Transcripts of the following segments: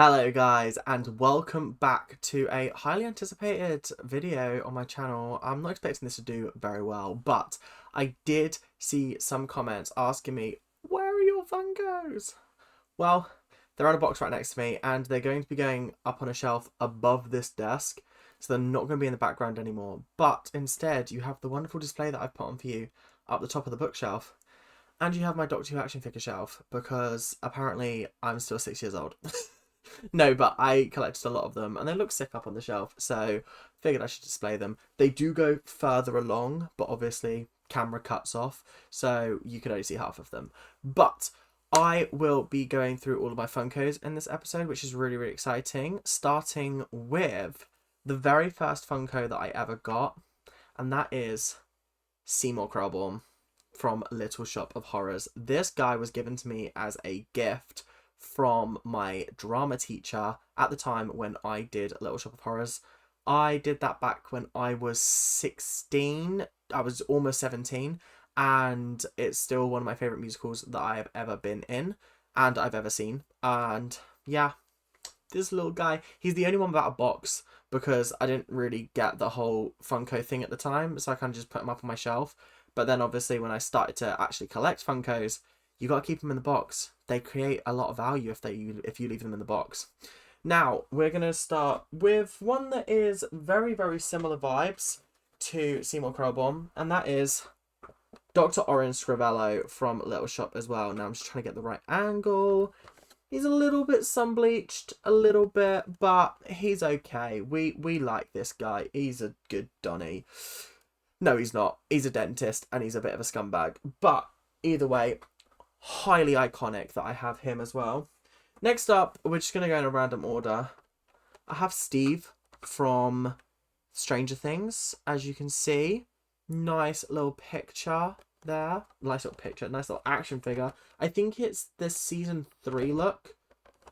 Hello guys, and welcome back to a highly anticipated video on my channel. I'm not expecting this to do very well, but I did see some comments asking me, where are your Funkos? Well, they're on a box right next to me and they're going to be going up on a shelf above this desk, so they're not going to be in the background anymore, but instead you have the wonderful display that I've put on for you up the top of the bookshelf. And you have my Doctor Who action figure shelf, because apparently I'm still 6 years old. No, but I collected a lot of them and they look sick up on the shelf, so figured I should display them. They do go further along, but obviously camera cuts off, so you can only see half of them. But I will be going through all of my Funkos in this episode, which is really, really exciting, starting with the very first Funko that I ever got, and that is Seymour Krelborn from Little Shop of Horrors. This guy was given to me as a gift from my drama teacher at the time when I did Little Shop of Horrors. I did that back when I was 16. I was almost 17, and it's still one of my favourite musicals that I have ever been in and I've ever seen. And yeah, this little guy, he's the only one without a box because I didn't really get the whole Funko thing at the time, so I kind of just put him up on my shelf. But then obviously when I started to actually collect Funkos, you got to keep them in the box. They create a lot of value if you leave them in the box. Now, we're going to start with one that is very, very similar vibes to Seymour Krelborn, and that is Dr. Orange Scrivello from Little Shop as well. Now, I'm just trying to get the right angle. He's a little bit sun-bleached, a little bit, but he's okay. We like this guy. He's a good Donny. No, he's not. He's a dentist, and he's a bit of a scumbag. But either way, highly iconic that I have him as well. Next up, we're just going to go in a random order. I have Steve from Stranger Things, as you can see. Nice little picture there. Nice little picture. Nice little action figure. I think it's the season 3 look.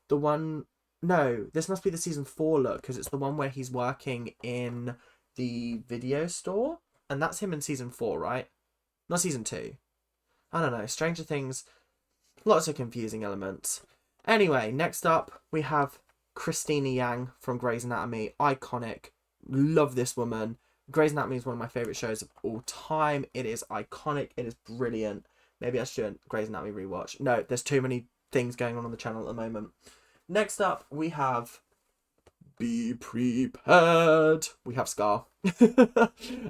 The one... No, this must be the season 4 look, because it's the one where he's working in the video store. And that's him in season 4, right? Not season 2. I don't know. Stranger Things... Lots of confusing elements. Anyway, next up, we have Christina Yang from Grey's Anatomy. Iconic. Love this woman. Grey's Anatomy is one of my favourite shows of all time. It is iconic. It is brilliant. Maybe I should Grey's Anatomy rewatch. No, there's too many things going on the channel at the moment. Next up, we have... Be prepared. We have Scar.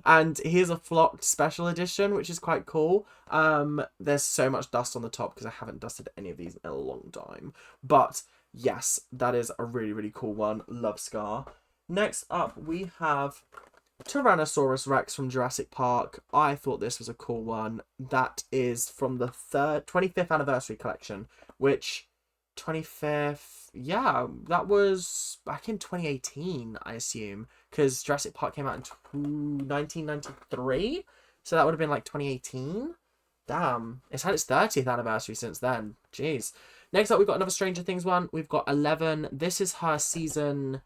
And here's a flocked special edition, which is quite cool. There's so much dust on the top because I haven't dusted any of these in a long time. But yes, that is a really, really cool one. Love Scar. Next up, we have Tyrannosaurus Rex from Jurassic Park. I thought this was a cool one. That is from the 25th anniversary collection, which 25th... Yeah, that was back in 2018, I assume, because Jurassic Park came out in 1993, so that would have been like 2018. Damn, it's had its 30th anniversary since then. Jeez. Next up, we've got another Stranger Things one. We've got 11. This is her season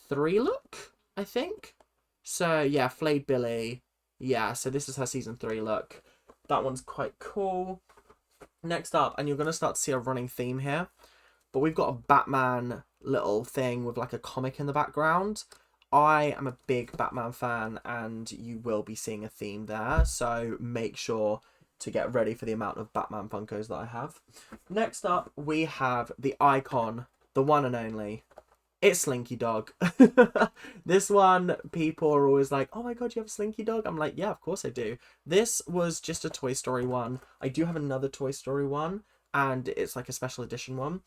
3 look, I think. So yeah, Flayed Billy. Yeah, so this is her season 3 look. That one's quite cool. Next up, and you're going to start to see a running theme here, but we've got a Batman little thing with like a comic in the background. I am a big Batman fan, and you will be seeing a theme there, so make sure to get ready for the amount of Batman Funkos that I have. Next up, we have the icon, the one and only. It's Slinky Dog. This one, people are always like, oh my god, you have a Slinky Dog? I'm like, yeah, of course I do. This was just a Toy Story one. I do have another Toy Story one, and it's like a special edition one,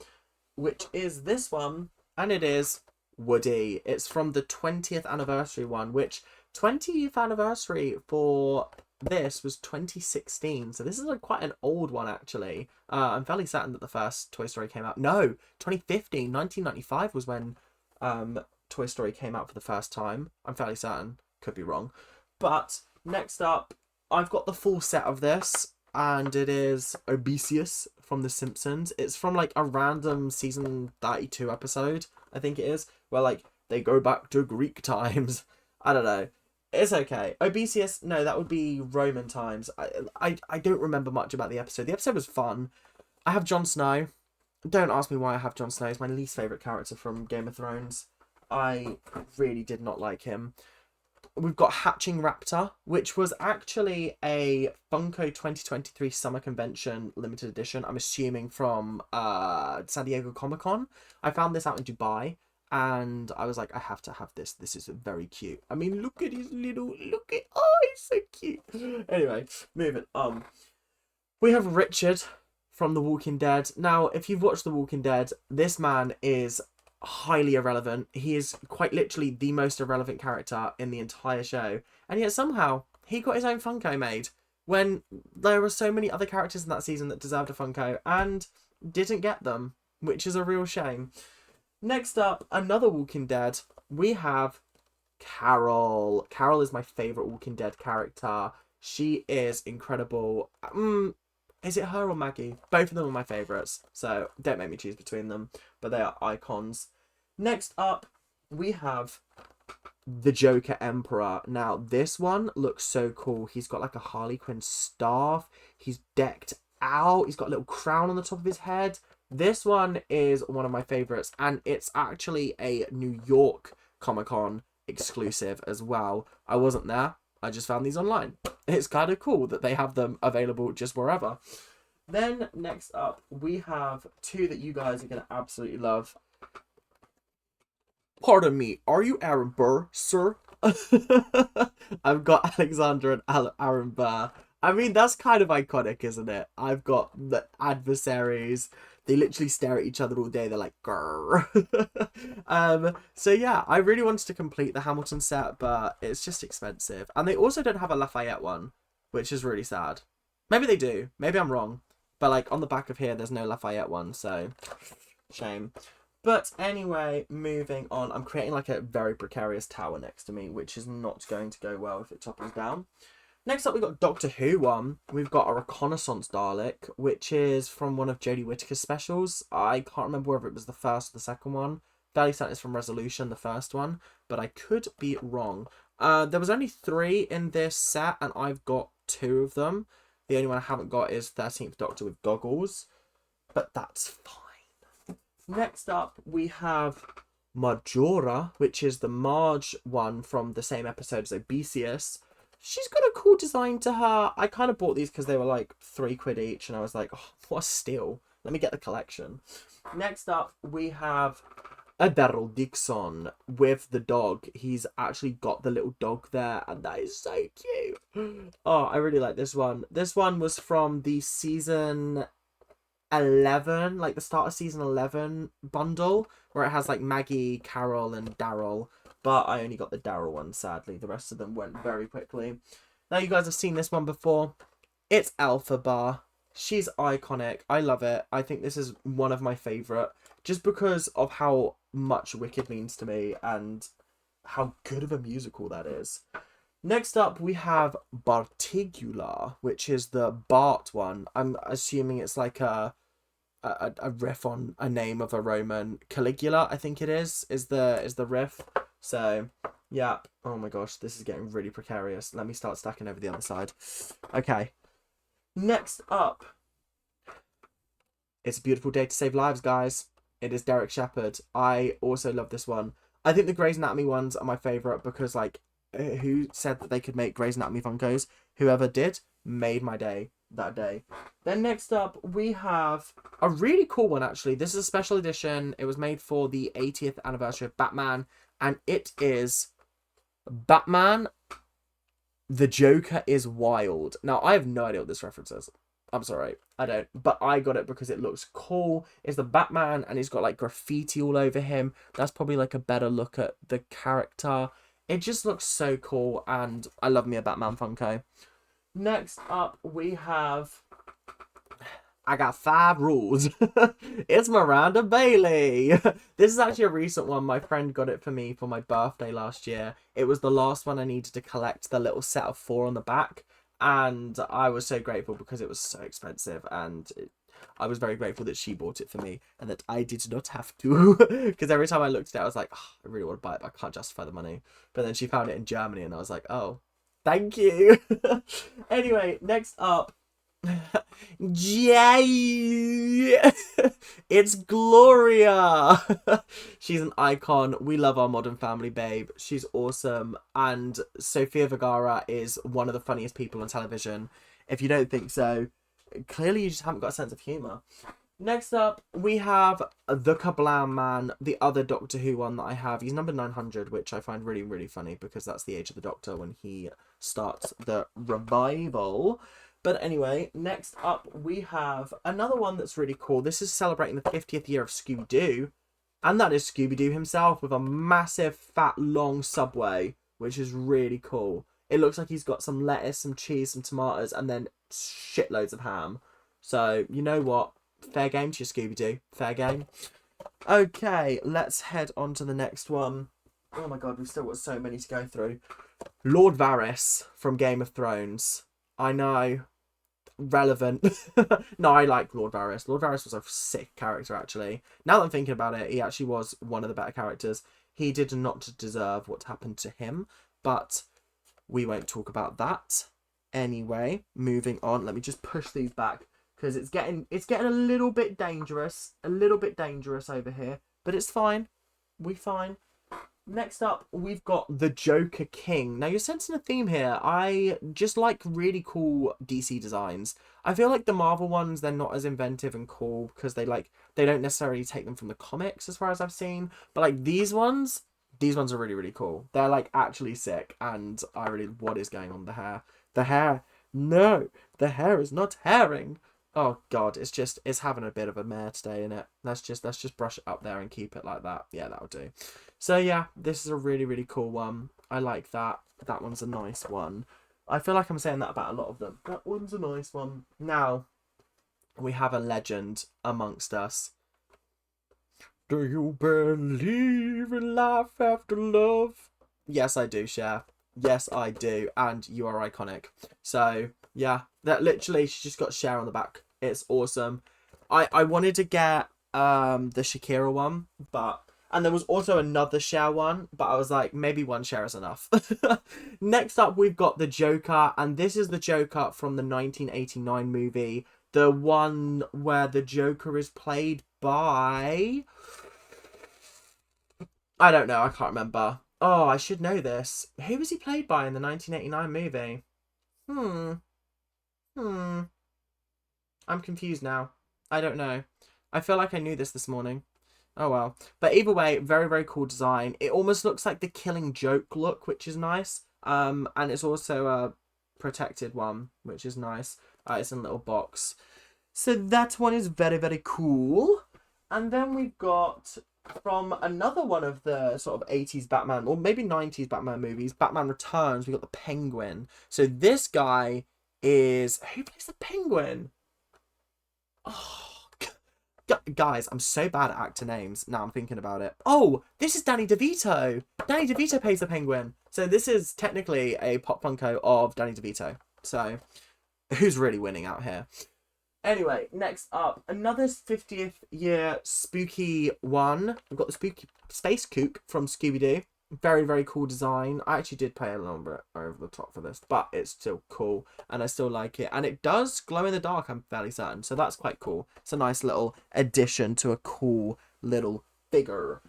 which is this one, and it is Woody. It's from the 20th anniversary one, which 20th anniversary for this was 2016, so this is like quite an old one actually. I'm fairly certain that the first Toy Story came out. No, 2015, 1995 was when Toy Story came out for the first time. I'm fairly certain, could be wrong. But next up, I've got the full set of this, and it is Odysseus from The Simpsons. It's from like a random season 32 episode, I think it is, where like they go back to Greek times. I don't know. It's okay. Odysseus, no, that would be Roman times. I don't remember much about the episode. The episode was fun. I have Jon Snow. Don't ask me why I have Jon Snow. He's my least favourite character from Game of Thrones. I really did not like him. We've got Hatching Raptor, which was actually a Funko 2023 Summer Convention limited edition. I'm assuming from San Diego Comic-Con. I found this out in Dubai, and I was like, I have to have this. This is very cute. I mean, look at his little, oh, he's so cute. Anyway, moving on. We have Richard from The Walking Dead. Now, if you've watched The Walking Dead, this man is highly irrelevant. He is quite literally the most irrelevant character in the entire show. And yet somehow he got his own Funko made when there were so many other characters in that season that deserved a Funko and didn't get them, which is a real shame. Next up, another Walking Dead. We have Carol. Carol is my favourite Walking Dead character. She is incredible. Is it her or Maggie? Both of them are my favourites, so don't make me choose between them, but they are icons. Next up, we have the Joker Emperor. Now, this one looks so cool. He's got like a Harley Quinn staff. He's decked out. He's got a little crown on the top of his head. This one is one of my favourites, and it's actually a New York Comic-Con exclusive as well. I wasn't there. I just found these online. It's kind of cool that they have them available just wherever. Then next up, we have two that you guys are going to absolutely love. Pardon me, are you Aaron Burr, sir? I've got Alexander and Aaron Burr. I mean, that's kind of iconic, isn't it? I've got the adversaries. They literally stare at each other all day. They're like, grrr. So yeah, I really wanted to complete the Hamilton set, but it's just expensive. And they also don't have a Lafayette one, which is really sad. Maybe they do. Maybe I'm wrong. But like on the back of here, there's no Lafayette one, so shame. But anyway, moving on. I'm creating like a very precarious tower next to me, which is not going to go well if it topples down. Next up, we've got Doctor Who one. We've got a Reconnaissance Dalek, which is from one of Jodie Whittaker's specials. I can't remember whether it was the first or the second one. Fairly certain it's from Resolution, the first one, but I could be wrong. There was only 3 in this set, and I've got 2 of them. The only one I haven't got is 13th Doctor with goggles, but that's fine. Next up, we have Marjora, which is the Marge one from the same episode as Obesius. She's got a cool design to her. I kind of bought these because they were like £3 each, and I was like, oh, what a steal. Let me get the collection. Next up, we have a Daryl Dixon with the dog. He's actually got the little dog there, and that is so cute. Oh, I really like this one. This one was from the season 11, like the start of season 11 bundle, where it has like Maggie, Carol, and Daryl. But I only got the Daryl one, sadly. The rest of them went very quickly. Now, you guys have seen this one before. It's Elphaba. She's iconic. I love it. I think this is one of my favourite, just because of how much Wicked means to me and how good of a musical that is. Next up, we have Bartigula, which is the Bart one. I'm assuming it's like a riff on a name of a Roman. Caligula, I think it is the riff. So, yeah. Oh my gosh, this is getting really precarious. Let me start stacking over the other side. Okay. Next up. It's a beautiful day to save lives, guys. It is Derek Shepherd. I also love this one. I think the Grey's Anatomy ones are my favourite because, like, who said that they could make Grey's Anatomy Funkos? Whoever did made my day that day. Then next up, we have a really cool one, actually. This is a special edition. It was made for the 80th anniversary of Batman. And it is Batman, the Joker is Wild. Now, I have no idea what this reference is. I'm sorry, I don't. But I got it because it looks cool. It's the Batman, and he's got, like, graffiti all over him. That's probably, like, a better look at the character. It just looks so cool, and I love me a Batman Funko. Next up, we have... I got 5 rules. It's Miranda Bailey. This is actually a recent one. My friend got it for me for my birthday last year. It was the last one I needed to collect the little set of 4 on the back. And I was so grateful because it was so expensive. And I was very grateful that she bought it for me and that I did not have to. Because every time I looked at it, I was like, oh, I really want to buy it, but I can't justify the money. But then she found it in Germany and I was like, oh, thank you. Anyway, next up. Yay! It's Gloria! She's an icon. We love our Modern Family babe. She's awesome. And Sofia Vergara is one of the funniest people on television. If you don't think so, clearly you just haven't got a sense of humour. Next up, we have the Kablam Man, the other Doctor Who one that I have. He's number 900, which I find really, really funny because that's the age of the Doctor when he starts the revival. But anyway, next up, we have another one that's really cool. This is celebrating the 50th year of Scooby-Doo. And that is Scooby-Doo himself with a massive, fat, long subway, which is really cool. It looks like he's got some lettuce, some cheese, some tomatoes, and then shitloads of ham. So, you know what? Fair game to you, Scooby-Doo. Fair game. Okay, let's head on to the next one. Oh my god, we've still got so many to go through. Lord Varys from Game of Thrones. I know. Relevant. No, I like Lord Varys. Lord Varys was a sick character, actually. Now that I'm thinking about it, he actually was one of the better characters. He did not deserve what happened to him, but we won't talk about that. Anyway, moving on. Let me just push these back because it's getting a little bit dangerous. A little bit dangerous over here, but it's fine. We're fine. Next up, we've got the Joker King. Now, you're sensing a theme here. I just like really cool DC designs. I feel like the Marvel ones, they're not as inventive and cool because they don't necessarily take them from the comics as far as I've seen. But like these ones are really, really cool. They're like actually sick. And what is going on? The hair. No, the hair is not herring. Oh god, it's having a bit of a mare today, innit? Let's just brush it up there and keep it like that. Yeah, that'll do. So yeah, this is a really, really cool one. I like that. That one's a nice one. I feel like I'm saying that about a lot of them. That one's a nice one. Now, we have a legend amongst us. Do you believe in life after love? Yes, I do, Cher. Yes, I do. And you are iconic. So, yeah. That literally, she's just got Cher on the back. It's awesome. I wanted to get the Shakira one, but... And there was also another Cher one, but I was like, maybe one Cher is enough. Next up, we've got the Joker, and this is the Joker from the 1989 movie. The one where the Joker is played by... I don't know, I can't remember. Oh, I should know this. Who was he played by in the 1989 movie? I'm confused now. I don't know. I feel like I knew this morning. Oh well. But either way, very, very cool design. It almost looks like the Killing Joke look, which is nice. And it's also a protected one, which is nice. It's in a little box. So that one is very, very cool. And then we've got from another one of the sort of 80s Batman, or maybe 90s Batman movies, Batman Returns, we've got the Penguin. So this guy is... Who plays the Penguin? Oh... Guys, I'm so bad at actor names. Now I'm thinking about it. Oh, this is Danny DeVito. Danny DeVito plays the Penguin. So this is technically a pop Funko of Danny DeVito. So who's really winning out here? Anyway, next up, another 50th year spooky one. We've got the spooky Space Kook from Scooby-Doo. Very, very cool design. I actually did pay a little bit over the top for this, but it's still cool, and I still like it. And it does glow in the dark, I'm fairly certain, so that's quite cool. It's a nice little addition to a cool little figure.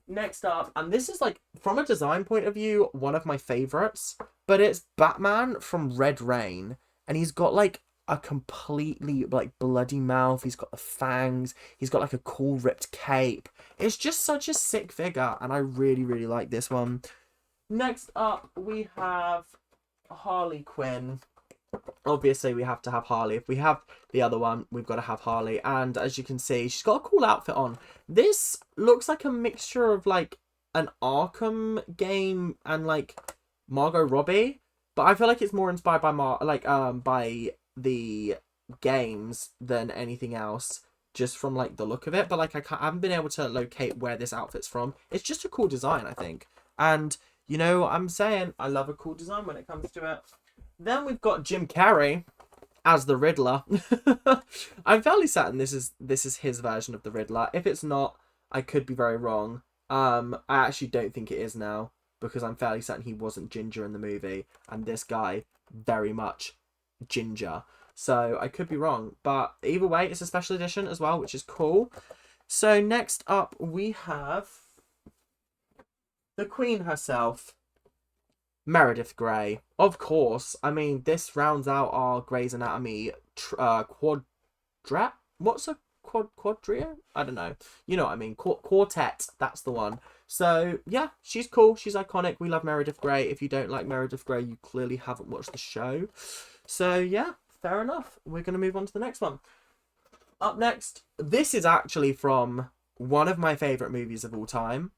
Next up, and this is like, from a design point of view, one of my favourites, but it's Batman from Red Rain, and he's got like a completely like bloody mouth. He's got the fangs. He's got like a cool ripped cape. It's just such a sick figure, and I really, really like this one. Next up, we have Harley Quinn. Obviously, we have to have Harley. If we have the other one, we've got to have Harley. And as you can see, she's got a cool outfit on. This looks like a mixture of like an Arkham game and like Margot Robbie, but I feel like it's more inspired by by the games than anything else, just from like the look of it. But like I haven't been able to locate where this outfit's from. It's just a cool design, I think. And you know what I'm saying, I love a cool design when it comes to it. Then we've got Jim Carrey as the Riddler. I'm fairly certain this is his version of the Riddler. If it's not, I could be very wrong. I actually don't think it is now, because I'm fairly certain he wasn't ginger in the movie, and this guy very much ginger. So I could be wrong. But either way, it's a special edition as well, which is cool. So next up, we have the Queen herself, Meredith Grey. Of course. I mean, this rounds out our Grey's Anatomy quadrat. What's a quadria? I don't know. You know what I mean. Quartet. That's the one. So yeah, she's cool. She's iconic. We love Meredith Grey. If you don't like Meredith Grey, you clearly haven't watched the show. So yeah, fair enough. We're gonna move on to the next one. Up next, this is actually from one of my favourite movies of all time,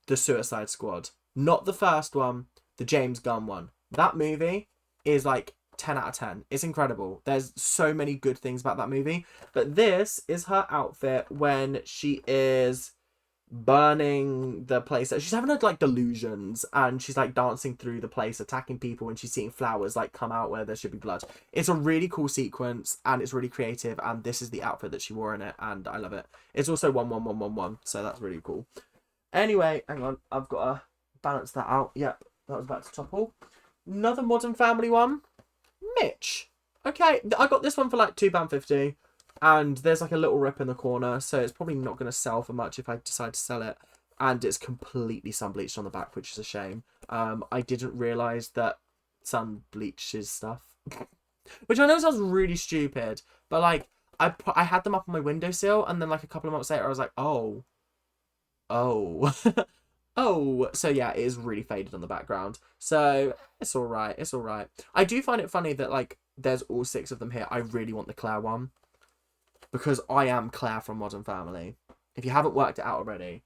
The Suicide Squad. Not the first one, the James Gunn one. That movie is like 10 out of 10. It's incredible. There's so many good things about that movie. But this is her outfit when she is burning the place. She's having like delusions and she's like dancing through the place, attacking people, and she's seeing flowers like come out where there should be blood. It's a really cool sequence and it's really creative, and this is the outfit that she wore in it, and I love it. It's also 11111, so that's really cool. Anyway, hang on, I've got to balance that out. Yep, that was about to topple. Another Modern Family one, Mitch. Okay, I got this one for like £2.50. And there's like a little rip in the corner, so it's probably not going to sell for much if I decide to sell it. And it's completely sun bleached on the back, which is a shame. I didn't realise that sun bleaches stuff. Which I know sounds really stupid, but like, I had them up on my windowsill, and then like a couple of months later I was like, oh. Oh. So yeah, it is really faded on the background. So it's alright, it's alright. I do find it funny that like, there's all 6 of them here. I really want the Claire one, because I am Claire from Modern Family. If you haven't worked it out already.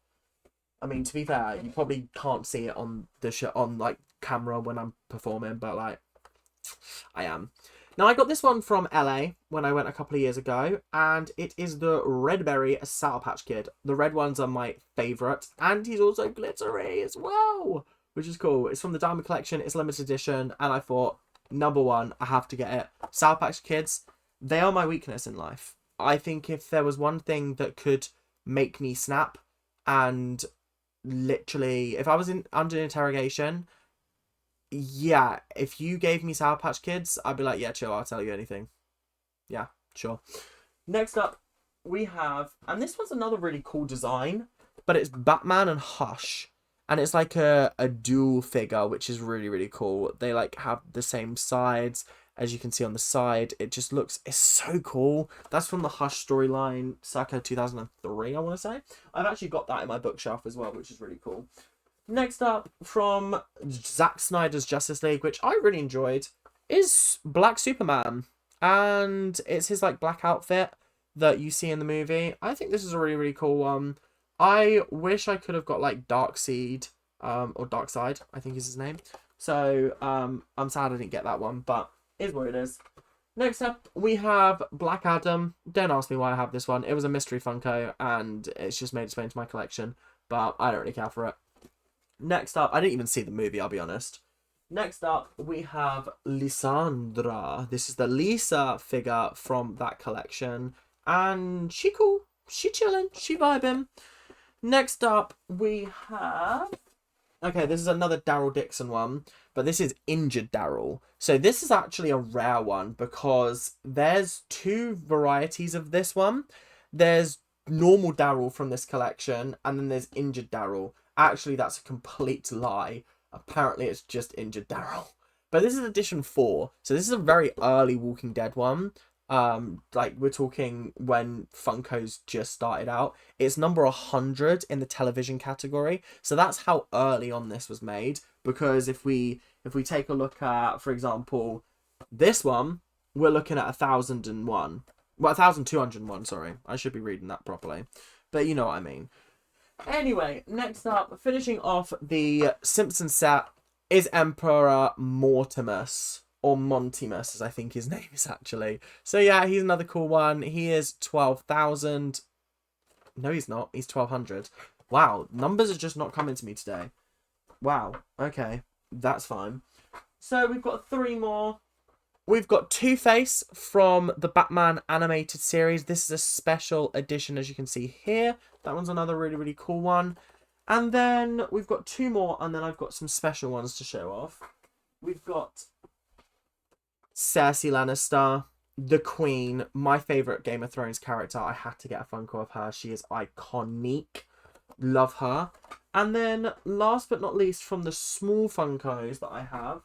I mean, to be fair, you probably can't see it on the on like camera when I'm performing, but like, I am. Now, I got this one from LA when I went a couple of years ago, and it is the Redberry Sour Patch Kid. The red ones are my favourite, and he's also glittery as well, which is cool. It's from the Diamond Collection, it's limited edition, and I thought, number one, I have to get it. Sour Patch Kids, they are my weakness in life. I think if there was one thing that could make me snap, and literally, if I was under interrogation, yeah, if you gave me Sour Patch Kids, I'd be like, yeah, chill, I'll tell you anything. Yeah, sure. Next up, we have, and this one's another really cool design, but it's Batman and Hush. And it's like a dual figure, which is really, really cool. They like have the same sides. As you can see on the side, it just looks, it's so cool. That's from the Hush storyline, circa 2003, I want to say. I've actually got that in my bookshelf as well, which is really cool. Next up, from Zack Snyder's Justice League, which I really enjoyed, is Black Superman. And it's his like black outfit that you see in the movie. I think this is a really, really cool one. I wish I could have got like Darkseid, or Darkseid, I think is his name. So I'm sad I didn't get that one, but is what it is. Next up, we have Black Adam. Don't ask me why I have this one. It was a mystery Funko, and it's just made its way into my collection, but I don't really care for it. Next up, I didn't even see the movie, I'll be honest. Next up, we have Lysandra. This is the Lisa figure from that collection, and she cool. She chilling. She vibing. Next up, we have... Okay, this is another Daryl Dixon one, but this is Injured Daryl. So this is actually a rare one because there's 2 varieties of this one. There's normal Daryl from this collection, and then there's Injured Daryl. Actually, that's a complete lie. Apparently, it's just Injured Daryl. But this is edition 4, so this is a very early Walking Dead one. Like we're talking when Funko's just started out. It's number 100 in the television category, so that's how early on this was made. Because if we take a look at, for example, this one, we're looking at 1001. Well, 1201. Sorry, I should be reading that properly, but you know what I mean. Anyway, next up, finishing off the Simpsons set is Emperor Mortimus. Or Montimus, as I think his name is actually. So yeah, he's another cool one. He is 12,000. No, he's not. He's 1,200. Wow, numbers are just not coming to me today. Wow, okay. That's fine. So we've got 3 more. We've got Two-Face from the Batman animated series. This is a special edition, as you can see here. That one's another really, really cool one. And then we've got 2 more, and then I've got some special ones to show off. We've got Cersei Lannister. the Queen, my favourite Game of Thrones character. I had to get a Funko of her. She is iconic. Love her. And then, last but not least, from the small Funkos that I have,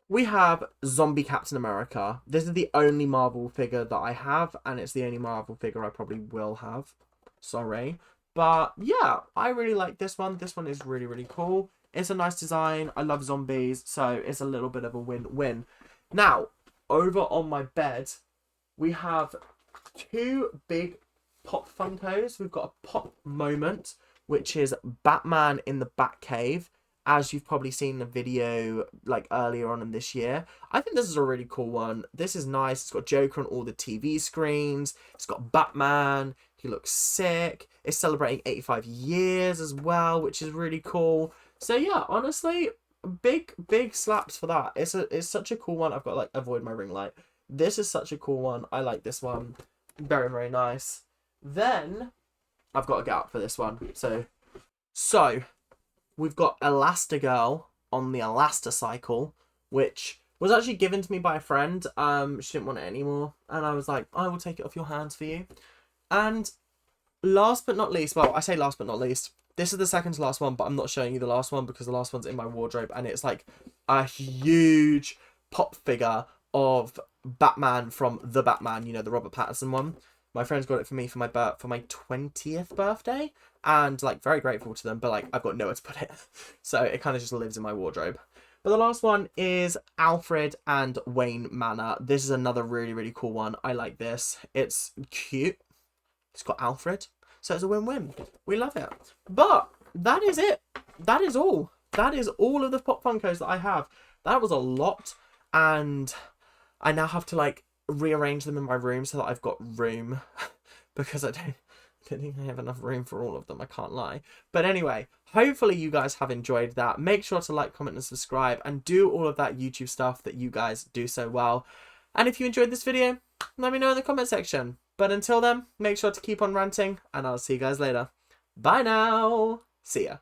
we have Zombie Captain America. This is the only Marvel figure that I have, and it's the only Marvel figure I probably will have. Sorry. But, yeah, I really like this one. This one is really, really cool. It's a nice design. I love zombies, so it's a little bit of a win-win. Now, over on my bed, we have two big pop Funkos. We've got a pop moment, which is Batman in the Batcave, as you've probably seen the video like earlier on in this year. I think this is a really cool one. This is nice. It's got Joker on all the TV screens. It's got Batman. He looks sick. It's celebrating 85 years as well, which is really cool. So yeah, honestly, big slaps for that. It's such a cool one. I've got like avoid my ring light. This is such a cool one. I like this one. Very, very nice. Then I've got to get out for this one. So we've got Elastigirl on the Elasticycle, which was actually given to me by a friend. She didn't want it anymore, and I was like, I will take it off your hands for you. And last but not least, well, I say last but not least, this is the second to last one, but I'm not showing you the last one because the last one's in my wardrobe, and it's like a huge pop figure of Batman from The Batman, you know, the Robert Pattinson one. My friends got it for me for my 20th birthday, and like very grateful to them, but like I've got nowhere to put it. So it kind of just lives in my wardrobe. But the last one is Alfred and Wayne Manor. This is another really, really cool one. I like this. It's cute. It's got Alfred. So it's a win-win. We love it. But that is it. That is all. That is all of the Pop Funkos that I have. That was a lot. And I now have to like rearrange them in my room so that I've got room. Because I don't think I have enough room for all of them. I can't lie. But anyway, hopefully you guys have enjoyed that. Make sure to like, comment, and subscribe. And do all of that YouTube stuff that you guys do so well. And if you enjoyed this video, let me know in the comment section. But until then, make sure to keep on ranting, and I'll see you guys later. Bye now. See ya.